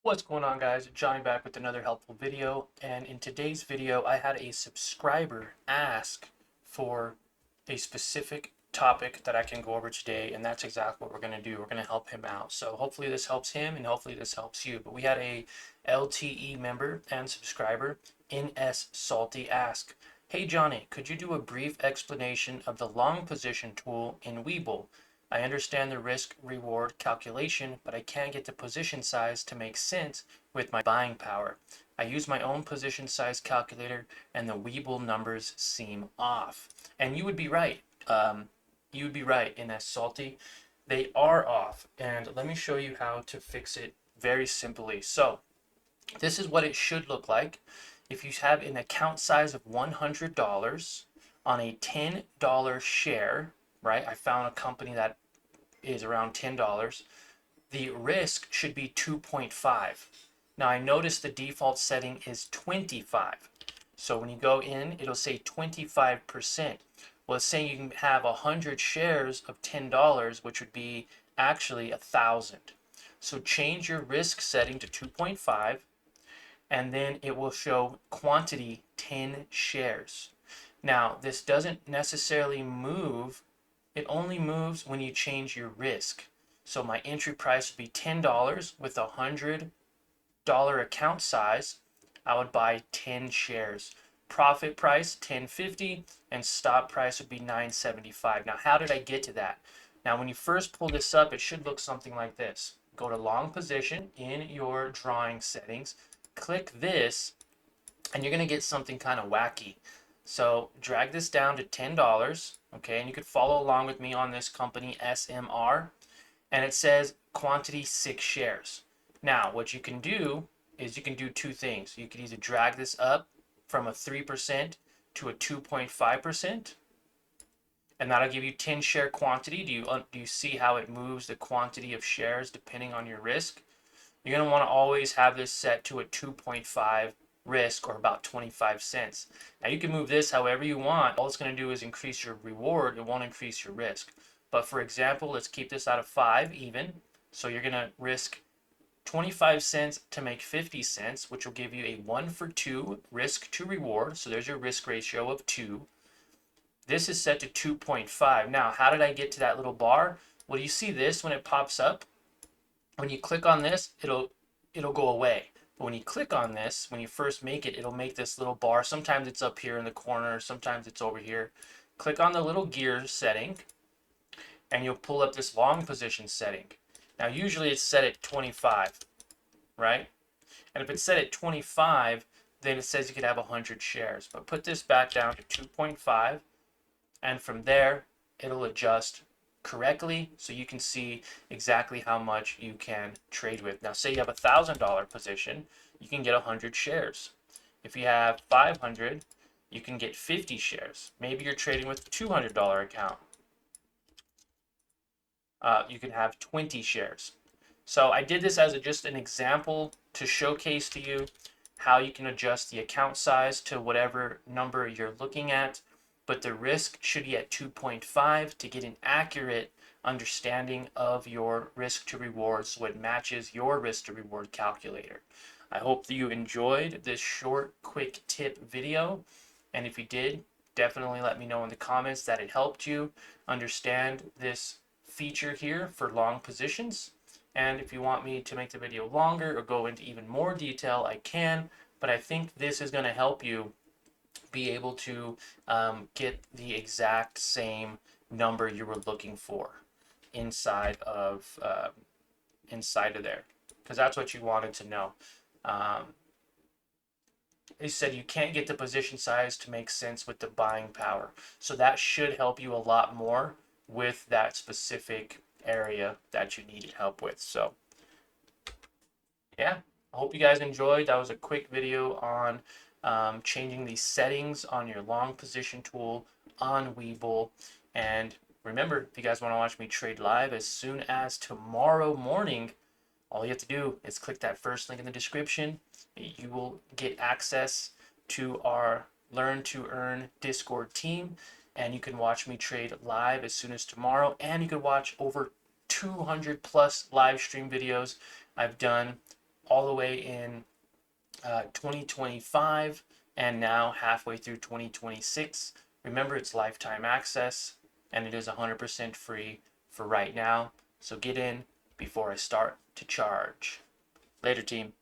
What's going on, guys? Johnny back with another helpful video, and in today's video I had a subscriber ask for a specific topic that I can go over today, and that's exactly what we're going to do. We're going to help him out. So hopefully this helps him and hopefully this helps you. But we had a LTE member and subscriber, NS Salty, ask, "Hey Johnny, could you do a brief explanation of the long position tool in WeBull? I understand the risk reward calculation, but I can't get the position size to make sense with my buying power. I use my own position size calculator and the Weeble numbers seem off." And you would be right. You would be right in that, Salty. They are off. And let me show you how to fix it very simply. So this is what it should look like. If you have an account size of $100 on a $10 share, right? I found a company that is around $10, the risk should be 2.5. Now I notice the default setting is 25. So when you go in, it'll say 25%. Well, it's saying you can have 100 shares of $10, which would be actually 1,000. So change your risk setting to 2.5, and then it will show quantity 10 shares. Now, this doesn't necessarily move. It only moves when you change your risk. So my entry price would be $10 with a $100 account size. I would buy 10 shares. Profit price $10.50 and stop price would be $9.75. Now, how did I get to that? Now, when you first pull this up, it should look something like this. Go to long position in your drawing settings, click this, and you're going to get something kind of wacky. So drag this down to $10, okay, and you could follow along with me on this company SMR, and it says quantity 6 shares. Now, what you can do is you can do two things. You can either drag this up from a 3% to a 2.5%, and that'll give you 10 share quantity. Do you see how it moves the quantity of shares depending on your risk? You're going to want to always have this set to a 2.5 risk, or about 25 cents. Now you can move this however you want. All it's going to do is increase your reward. It won't increase your risk. But for example, let's keep this out of 5 even. So you're going to risk 25 cents to make 50 cents, which will give you a 1 for 2 risk to reward. So there's your risk ratio of 2. This is set to 2.5. Now, how did I get to that little bar? Well, you see this when it pops up? When you click on this, it'll go away. But when you click on this, when you first make it, it'll make this little bar. Sometimes it's up here in the corner, sometimes it's over here. Click on the little gear setting, and you'll pull up this long position setting. Now, usually it's set at 25, right? And if it's set at 25, then it says you could have 100 shares. But put this back down to 2.5, and from there, it'll adjust correctly so you can see exactly how much you can trade with. Now, say you have a $1,000 position, you can get 100 shares. If you have 500, you can get 50 shares. Maybe you're trading with a $200 account. You can have 20 shares. So I did this as just an example to showcase to you how you can adjust the account size to whatever number you're looking at, but the risk should be at 2.5 to get an accurate understanding of your risk to reward so it matches your risk to reward calculator. I hope that you enjoyed this short, quick tip video, and if you did, definitely let me know in the comments that it helped you understand this feature here for long positions. And if you want me to make the video longer or go into even more detail, I can, but I think this is going to help you be able to get the exact same number you were looking for inside of there, because that's what you wanted to know. It said you can't get the position size to make sense with the buying power, so that should help you a lot more with that specific area that you needed help with. So yeah, I hope you guys enjoyed. That was a quick video on changing the settings on your long position tool on Webull. And remember, if you guys want to watch me trade live as soon as tomorrow morning, all you have to do is click that first link in the description. You will get access to our Learn to Earn Discord team, and you can watch me trade live as soon as tomorrow. And you can watch over 200 plus live stream videos I've done all the way in 2025 and now halfway through 2026. Remember, it's lifetime access and it is 100% free for right now. So get in before I start to charge. Later, team.